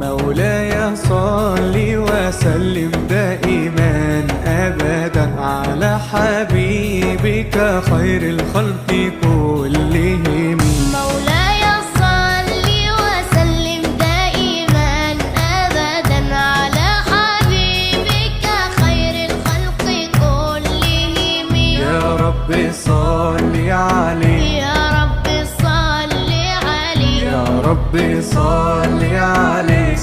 مولاي صل وسلم دائما أبدا على حبيبك خير الخلق كلهم. مولاي صل وسلم دائما أبدا على حبيبك خير الخلق كلهم. يا رب صل عليه، يا رب صل عليه، يا رب صل عليه.